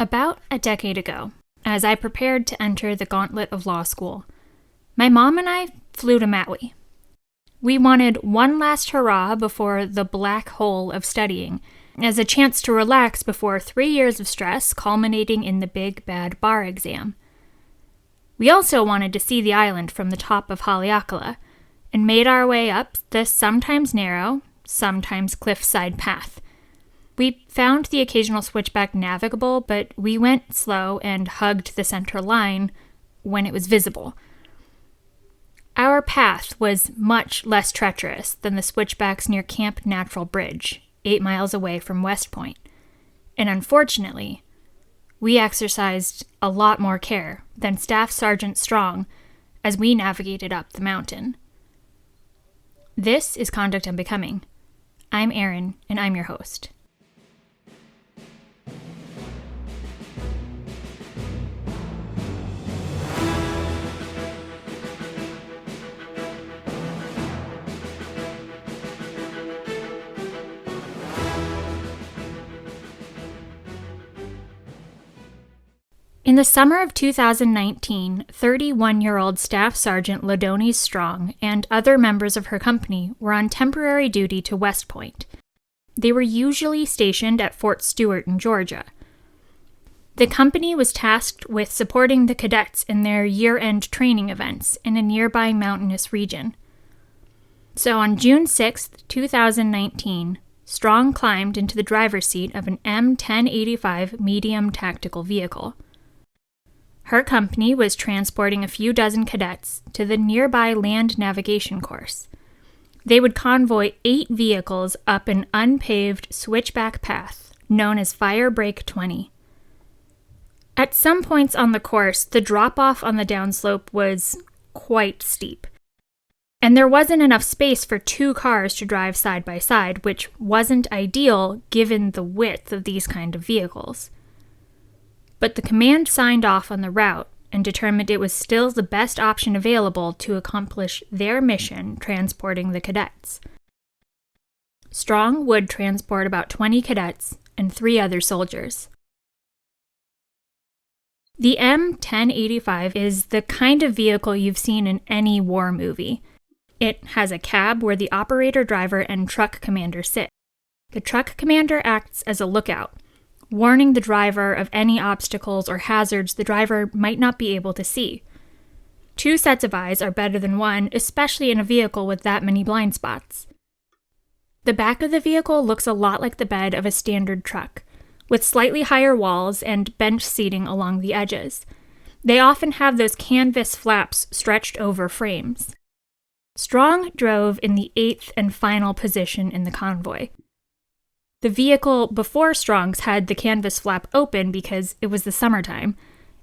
About a decade ago, as I prepared to enter the gauntlet of law school, my mom and I flew to Maui. We wanted one last hurrah before the black hole of studying, as a chance to relax before 3 years of stress culminating in the big bad bar exam. We also wanted to see the island from the top of Haleakala, and made our way up the sometimes narrow, sometimes cliffside path. We found the occasional switchback navigable, but we went slow and hugged the center line when it was visible. Our path was much less treacherous than the switchbacks near Camp Natural Bridge, 8 miles away from West Point. And unfortunately, we exercised a lot more care than Staff Sergeant Strong as we navigated up the mountain. This is Conduct Unbecoming. I'm Erin, and I'm your host. In the summer of 2019, 31-year-old Staff Sergeant Ladoni Strong and other members of her company were on temporary duty to West Point. They were usually stationed at Fort Stewart in Georgia. The company was tasked with supporting the cadets in their year-end training events in a nearby mountainous region. So on June 6, 2019, Strong climbed into the driver's seat of an M1085 medium tactical vehicle. Her company was transporting a few dozen cadets to the nearby land navigation course. They would convoy 8 vehicles up an unpaved switchback path known as Fire Break 20. At some points on the course, the drop-off on the downslope was quite steep, and there wasn't enough space for 2 cars to drive side by side, which wasn't ideal given the width of these kind of vehicles. But the command signed off on the route and determined it was still the best option available to accomplish their mission transporting the cadets. Strong would transport about 20 cadets and 3 other soldiers. The M1085 is the kind of vehicle you've seen in any war movie. It has a cab where the operator, driver, and truck commander sit. The truck commander acts as a lookout, warning the driver of any obstacles or hazards the driver might not be able to see. 2 sets of eyes are better than 1, especially in a vehicle with that many blind spots. The back of the vehicle looks a lot like the bed of a standard truck, with slightly higher walls and bench seating along the edges. They often have those canvas flaps stretched over frames. Strong drove in the 8th and final position in the convoy. The vehicle before Strong's had the canvas flap open because it was the summertime,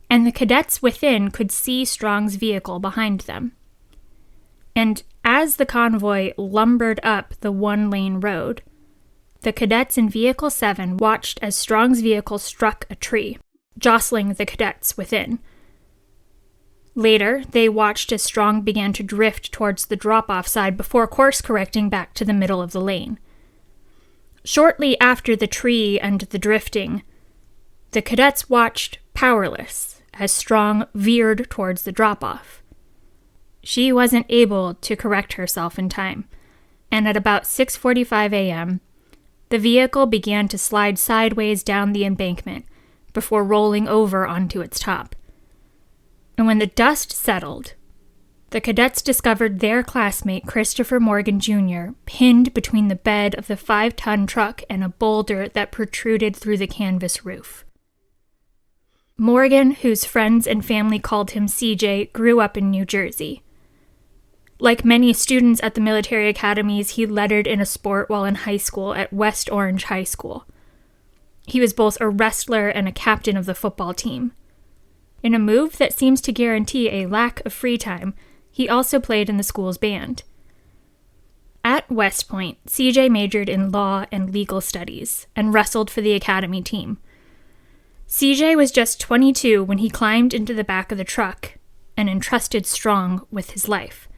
and the cadets within could see Strong's vehicle behind them. And as the convoy lumbered up the 1-lane road, the cadets in Vehicle 7 watched as Strong's vehicle struck a tree, jostling the cadets within. Later, they watched as Strong began to drift towards the drop-off side before course-correcting back to the middle of the lane. Shortly after the tree and the drifting, the cadets watched powerless as Strong veered towards the drop-off. She wasn't able to correct herself in time, and at about 6:45 a.m., the vehicle began to slide sideways down the embankment before rolling over onto its top. And when the dust settled, the cadets discovered their classmate, Christopher Morgan Jr., pinned between the bed of the 5-ton truck and a boulder that protruded through the canvas roof. Morgan, whose friends and family called him CJ, grew up in New Jersey. Like many students at the military academies, he lettered in a sport while in high school at West Orange High School. He was both a wrestler and a captain of the football team. In a move that seems to guarantee a lack of free time, he also played in the school's band. At West Point, CJ majored in law and legal studies and wrestled for the academy team. CJ was just 22 when he climbed into the back of the truck and entrusted Strong with his life.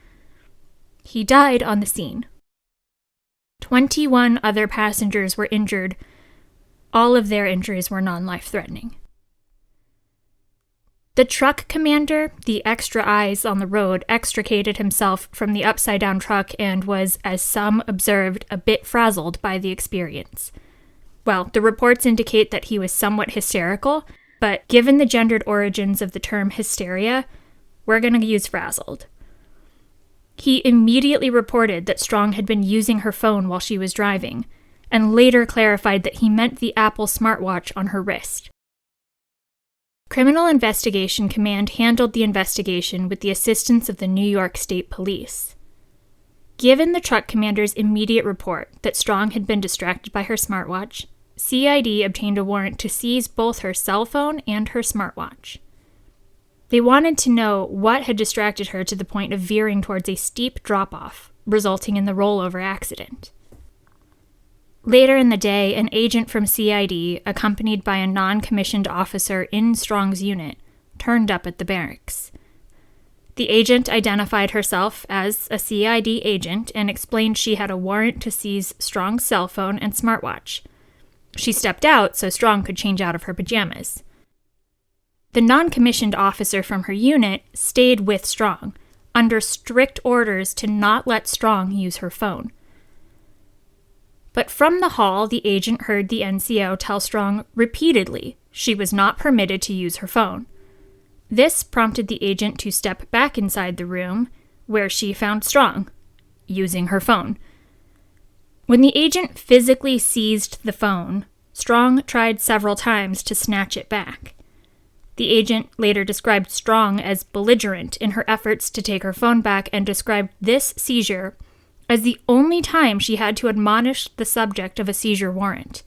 He died on the scene. 21 other passengers were injured. All of their injuries were non-life-threatening. The truck commander, the extra eyes on the road, extricated himself from the upside-down truck and was, as some observed, a bit frazzled by the experience. Well, the reports indicate that he was somewhat hysterical, but given the gendered origins of the term hysteria, we're going to use frazzled. He immediately reported that Strong had been using her phone while she was driving, and later clarified that he meant the Apple smartwatch on her wrist. Criminal Investigation Command handled the investigation with the assistance of the New York State Police. Given the truck commander's immediate report that Strong had been distracted by her smartwatch, CID obtained a warrant to seize both her cell phone and her smartwatch. They wanted to know what had distracted her to the point of veering towards a steep drop-off, resulting in the rollover accident. Later in the day, an agent from CID, accompanied by a non-commissioned officer in Strong's unit, turned up at the barracks. The agent identified herself as a CID agent and explained she had a warrant to seize Strong's cell phone and smartwatch. She stepped out so Strong could change out of her pajamas. The non-commissioned officer from her unit stayed with Strong, under strict orders to not let Strong use her phone. But from the hall, the agent heard the NCO tell Strong repeatedly she was not permitted to use her phone. This prompted the agent to step back inside the room, where she found Strong, using her phone. When the agent physically seized the phone, Strong tried several times to snatch it back. The agent later described Strong as belligerent in her efforts to take her phone back and described this seizure as the only time she had to admonish the subject of a seizure warrant.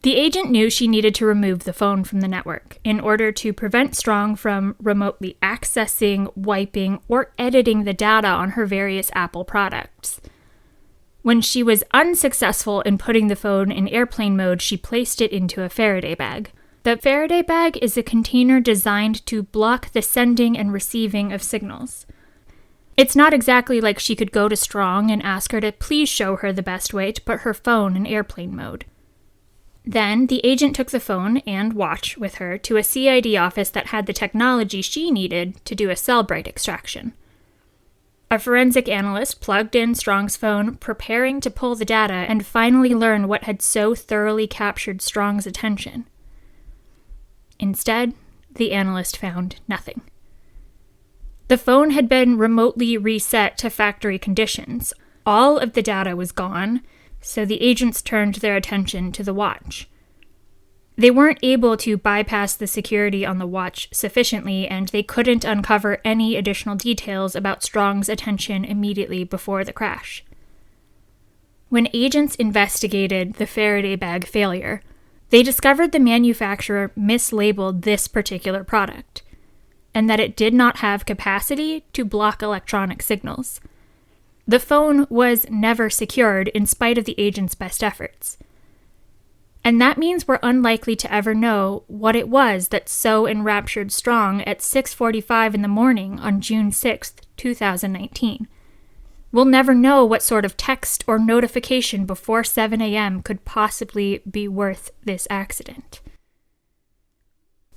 The agent knew she needed to remove the phone from the network in order to prevent Strong from remotely accessing, wiping, or editing the data on her various Apple products. When she was unsuccessful in putting the phone in airplane mode, she placed it into a Faraday bag. The Faraday bag is a container designed to block the sending and receiving of signals. It's not exactly like she could go to Strong and ask her to please show her the best way to put her phone in airplane mode. Then, the agent took the phone and watch with her to a CID office that had the technology she needed to do a Cellbrite extraction. A forensic analyst plugged in Strong's phone, preparing to pull the data and finally learn what had so thoroughly captured Strong's attention. Instead, the analyst found nothing. The phone had been remotely reset to factory conditions. All of the data was gone, so the agents turned their attention to the watch. They weren't able to bypass the security on the watch sufficiently, and they couldn't uncover any additional details about Strong's attention immediately before the crash. When agents investigated the Faraday bag failure, they discovered the manufacturer mislabeled this particular product, and that it did not have capacity to block electronic signals. The phone was never secured in spite of the agent's best efforts. And that means we're unlikely to ever know what it was that so enraptured Strong at 6:45 in the morning on June 6, 2019. We'll never know what sort of text or notification before 7 a.m. could possibly be worth this accident.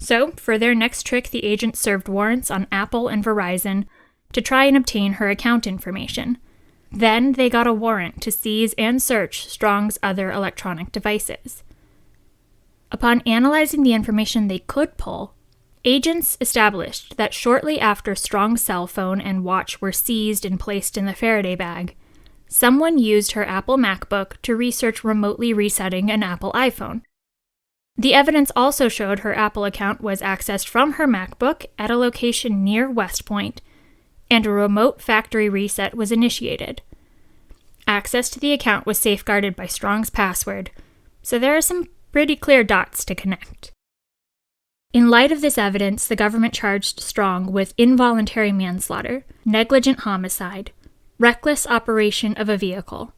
So, for their next trick, the agents served warrants on Apple and Verizon to try and obtain her account information. Then they got a warrant to seize and search Strong's other electronic devices. Upon analyzing the information they could pull, agents established that shortly after Strong's cell phone and watch were seized and placed in the Faraday bag, someone used her Apple MacBook to research remotely resetting an Apple iPhone. The evidence also showed her Apple account was accessed from her MacBook at a location near West Point, and a remote factory reset was initiated. Access to the account was safeguarded by Strong's password, so there are some pretty clear dots to connect. In light of this evidence, the government charged Strong with involuntary manslaughter, negligent homicide, reckless operation of a vehicle,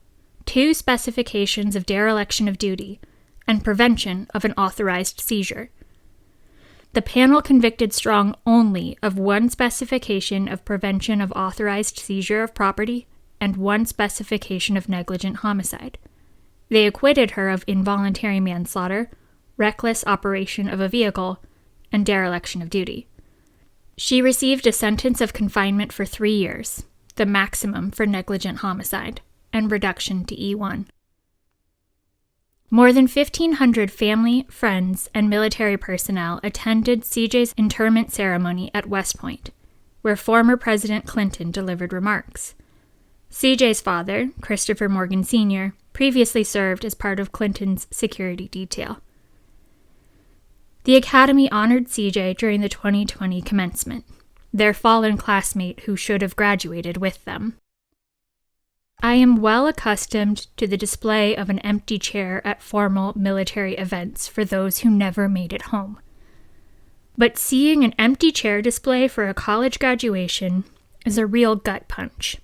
2 specifications of dereliction of duty, and prevention of an authorized seizure. The panel convicted Strong only of 1 specification of prevention of authorized seizure of property and 1 specification of negligent homicide. They acquitted her of involuntary manslaughter, reckless operation of a vehicle, and dereliction of duty. She received a sentence of confinement for 3 years, the maximum for negligent homicide, and reduction to E1. More than 1,500 family, friends, and military personnel attended CJ's interment ceremony at West Point, where former President Clinton delivered remarks. CJ's father, Christopher Morgan Sr., previously served as part of Clinton's security detail. The Academy honored CJ during the 2020 commencement, their fallen classmate who should have graduated with them. I am well accustomed to the display of an empty chair at formal military events for those who never made it home. But seeing an empty chair display for a college graduation is a real gut punch.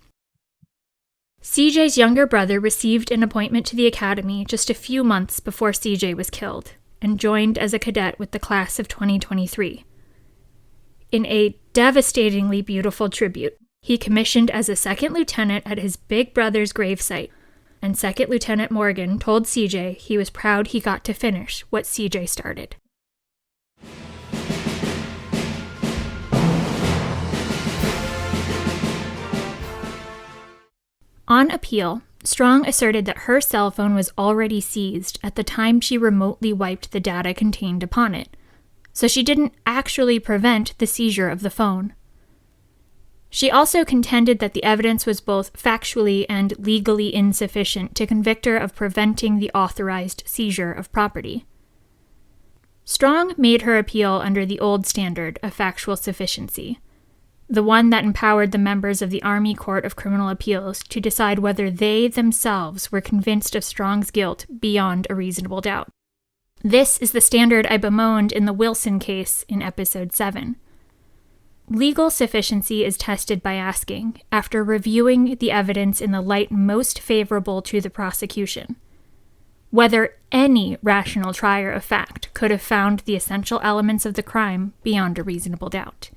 CJ's younger brother received an appointment to the Academy just a few months before CJ was killed, and joined as a cadet with the class of 2023. In a devastatingly beautiful tribute, he commissioned as a second lieutenant at his big brother's gravesite, and Second Lieutenant Morgan told CJ he was proud he got to finish what CJ started. On appeal, Strong asserted that her cell phone was already seized at the time she remotely wiped the data contained upon it, so she didn't actually prevent the seizure of the phone. She also contended that the evidence was both factually and legally insufficient to convict her of preventing the authorized seizure of property. Strong made her appeal under the old standard of factual sufficiency, the one that empowered the members of the Army Court of Criminal Appeals to decide whether they themselves were convinced of Strong's guilt beyond a reasonable doubt. This is the standard I bemoaned in the Wilson case in Episode 7. Legal sufficiency is tested by asking, after reviewing the evidence in the light most favorable to the prosecution, whether any rational trier of fact could have found the essential elements of the crime beyond a reasonable doubt.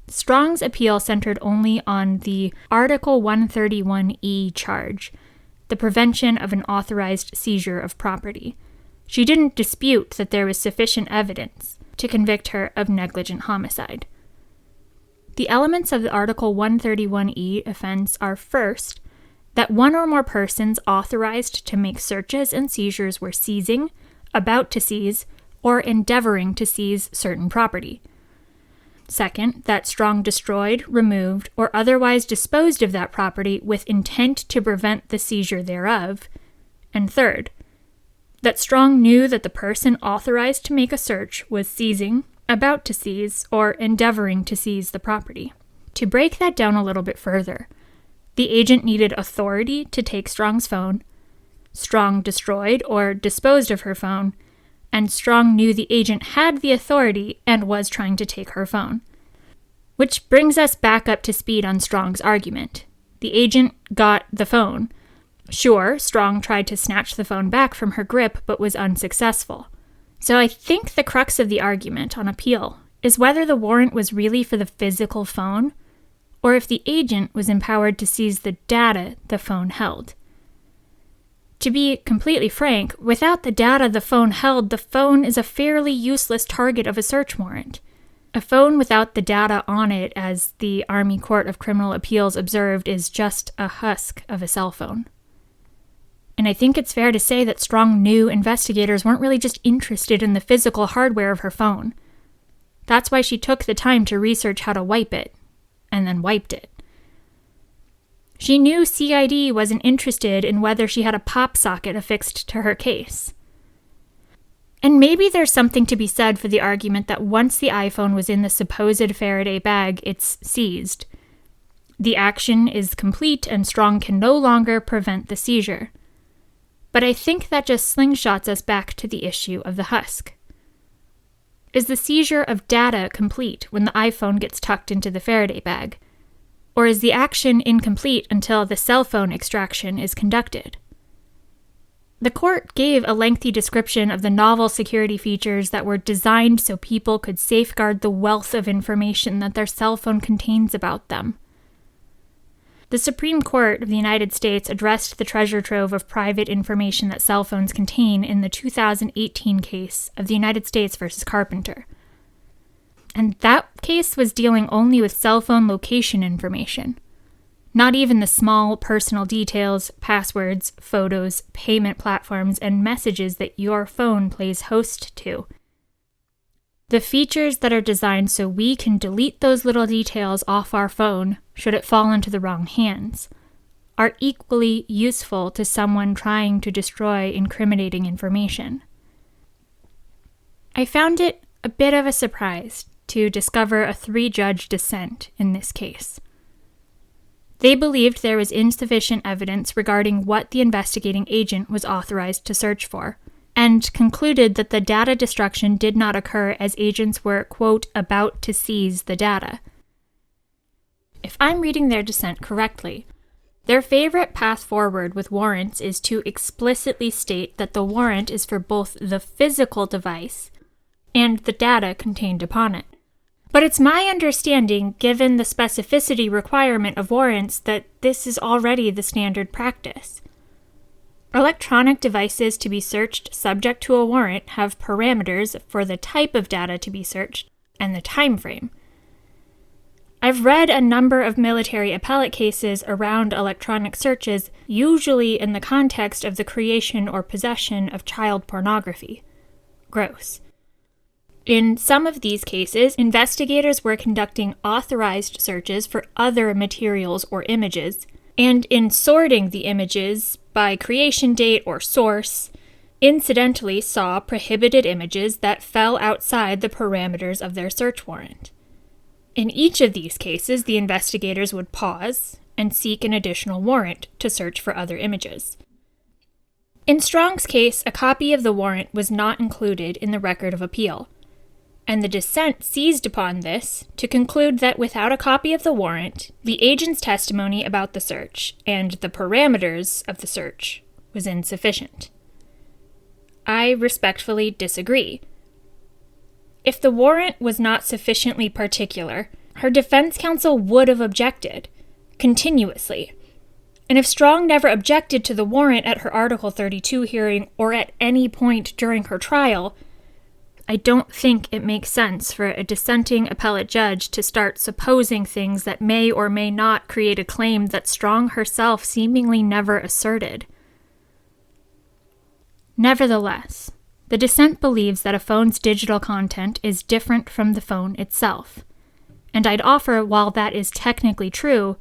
Strong's appeal centered only on the Article 131E charge, the prevention of an authorized seizure of property. She didn't dispute that there was sufficient evidence to convict her of negligent homicide. The elements of the Article 131E offense are, first, that one or more persons authorized to make searches and seizures were seizing, about to seize, or endeavoring to seize certain property. Second, that Strong destroyed, removed, or otherwise disposed of that property with intent to prevent the seizure thereof. And third, that Strong knew that the person authorized to make a search was seizing, about to seize, or endeavoring to seize the property. To break that down a little bit further, the agent needed authority to take Strong's phone, Strong destroyed or disposed of her phone, and Strong knew the agent had the authority and was trying to take her phone. Which brings us back up to speed on Strong's argument. The agent got the phone. Sure, Strong tried to snatch the phone back from her grip, but was unsuccessful. So I think the crux of the argument on appeal is whether the warrant was really for the physical phone, or if the agent was empowered to seize the data the phone held. To be completely frank, without the data the phone held, the phone is a fairly useless target of a search warrant. A phone without the data on it, as the Army Court of Criminal Appeals observed, is just a husk of a cell phone. And I think it's fair to say that Strong knew investigators weren't really just interested in the physical hardware of her phone. That's why she took the time to research how to wipe it, and then wiped it. She knew CID wasn't interested in whether she had a pop socket affixed to her case. And maybe there's something to be said for the argument that once the iPhone was in the supposed Faraday bag, it's seized. The action is complete and Strong can no longer prevent the seizure. But I think that just slingshots us back to the issue of the husk. Is the seizure of data complete when the iPhone gets tucked into the Faraday bag? Or is the action incomplete until the cell phone extraction is conducted? The court gave a lengthy description of the novel security features that were designed so people could safeguard the wealth of information that their cell phone contains about them. The Supreme Court of the United States addressed the treasure trove of private information that cell phones contain in the 2018 case of the United States versus Carpenter, And that case was dealing only with cell phone location information. Not even the small personal details, passwords, photos, payment platforms, and messages that your phone plays host to. The features that are designed so we can delete those little details off our phone should it fall into the wrong hands are equally useful to someone trying to destroy incriminating information. I found it a bit of a surprise to discover a 3-judge dissent in this case. They believed there was insufficient evidence regarding what the investigating agent was authorized to search for, and concluded that the data destruction did not occur as agents were, quote, about to seize the data. If I'm reading their dissent correctly, their favorite path forward with warrants is to explicitly state that the warrant is for both the physical device and the data contained upon it. But it's my understanding, given the specificity requirement of warrants, that this is already the standard practice. Electronic devices to be searched subject to a warrant have parameters for the type of data to be searched and the time frame. I've read a number of military appellate cases around electronic searches, usually in the context of the creation or possession of child pornography. Gross. In some of these cases, investigators were conducting authorized searches for other materials or images, and in sorting the images by creation date or source, incidentally saw prohibited images that fell outside the parameters of their search warrant. In each of these cases, the investigators would pause and seek an additional warrant to search for other images. In Strong's case, a copy of the warrant was not included in the record of appeal, and the dissent seized upon this to conclude that without a copy of the warrant, the agent's testimony about the search and the parameters of the search was insufficient. I respectfully disagree. If the warrant was not sufficiently particular, her defense counsel would have objected, continuously. And if Strong never objected to the warrant at her Article 32 hearing or at any point during her trial, I don't think it makes sense for a dissenting appellate judge to start supposing things that may or may not create a claim that Strong herself seemingly never asserted. Nevertheless, the dissent believes that a phone's digital content is different from the phone itself. And I'd offer, while that is technically true,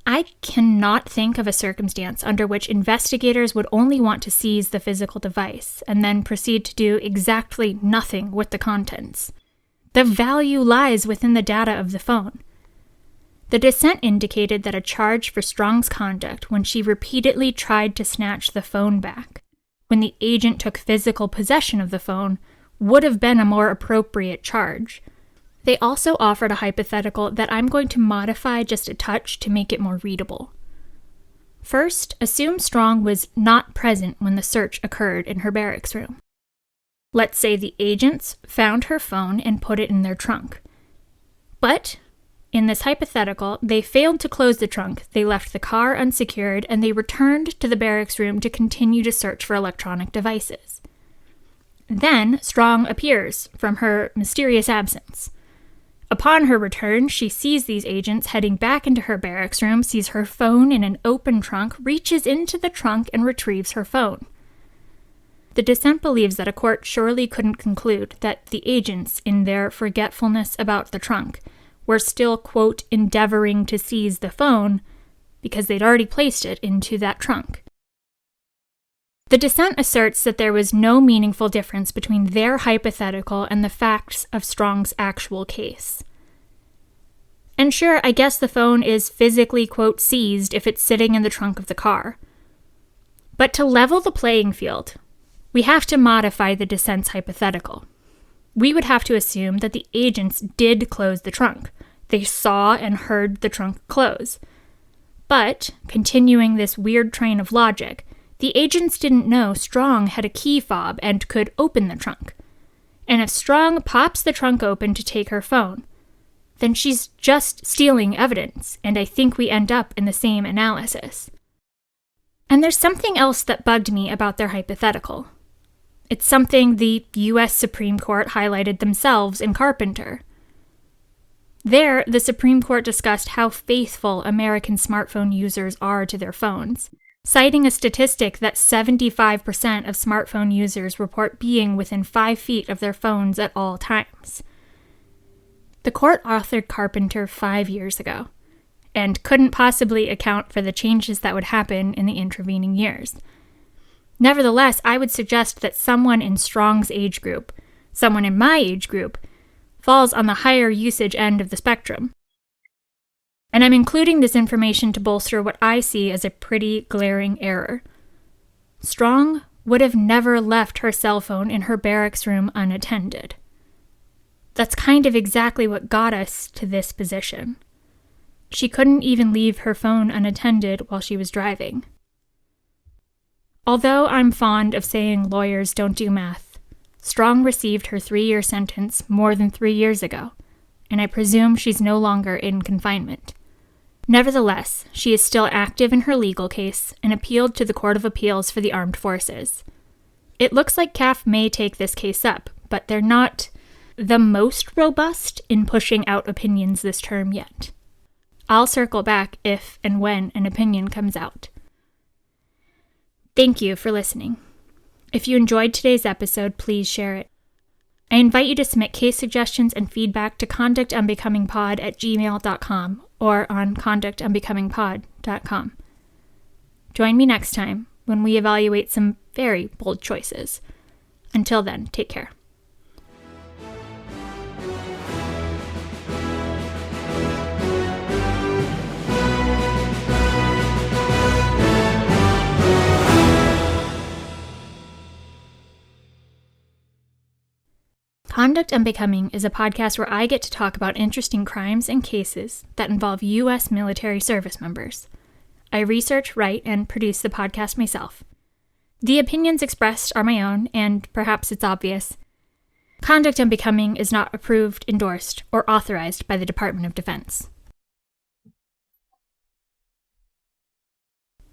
I cannot think of a circumstance under which investigators would only want to seize the physical device and then proceed to do exactly nothing with the contents. The value lies within the data of the phone. The dissent indicated that a charge for Strong's conduct when she repeatedly tried to snatch the phone back, when the agent took physical possession of the phone, would have been a more appropriate charge. They also offered a hypothetical that I'm going to modify just a touch to make it more readable. First, assume Strong was not present when the search occurred in her barracks room. Let's say the agents found her phone and put it in their trunk. But in this hypothetical, they failed to close the trunk, they left the car unsecured, and they returned to the barracks room to continue to search for electronic devices. Then, Strong appears from her mysterious absence. Upon her return, she sees these agents heading back into her barracks room, sees her phone in an open trunk, reaches into the trunk, and retrieves her phone. The dissent believes that a court surely couldn't conclude that the agents, in their forgetfulness about the trunk, were still, quote, endeavoring to seize the phone because they'd already placed it into that trunk. The dissent asserts that there was no meaningful difference between their hypothetical and the facts of Strong's actual case. And sure, I guess the phone is physically, quote, seized if it's sitting in the trunk of the car. But to level the playing field, we have to modify the dissent's hypothetical. We would have to assume that the agents did close the trunk. They saw and heard the trunk close. But, continuing this weird train of logic, the agents didn't know Strong had a key fob and could open the trunk. And if Strong pops the trunk open to take her phone, then she's just stealing evidence, and I think we end up in the same analysis. And there's something else that bugged me about their hypothetical. It's something the U.S. Supreme Court highlighted themselves in Carpenter. There, the Supreme Court discussed how faithful American smartphone users are to their phones, citing a statistic that 75% of smartphone users report being within 5 feet of their phones at all times. The court authored Carpenter 5 years ago, and couldn't possibly account for the changes that would happen in the intervening years. Nevertheless, I would suggest that someone in Strong's age group, someone in my age group, falls on the higher usage end of the spectrum. And I'm including this information to bolster what I see as a pretty glaring error. Strong would have never left her cell phone in her barracks room unattended. That's kind of exactly what got us to this position. She couldn't even leave her phone unattended while she was driving. Although I'm fond of saying lawyers don't do math, Strong received her 3-year sentence more than 3 years ago, and I presume she's no longer in confinement. Nevertheless, she is still active in her legal case and appealed to the Court of Appeals for the Armed Forces. It looks like CAF may take this case up, but they're not the most robust in pushing out opinions this term yet. I'll circle back if and when an opinion comes out. Thank you for listening. If you enjoyed today's episode, please share it. I invite you to submit case suggestions and feedback to conductunbecomingpod@gmail.com or on conductunbecomingpod.com. Join me next time when we evaluate some very bold choices. Until then, take care. Conduct Unbecoming is a podcast where I get to talk about interesting crimes and cases that involve U.S. military service members. I research, write, and produce the podcast myself. The opinions expressed are my own, and perhaps it's obvious. Conduct Unbecoming is not approved, endorsed, or authorized by the Department of Defense.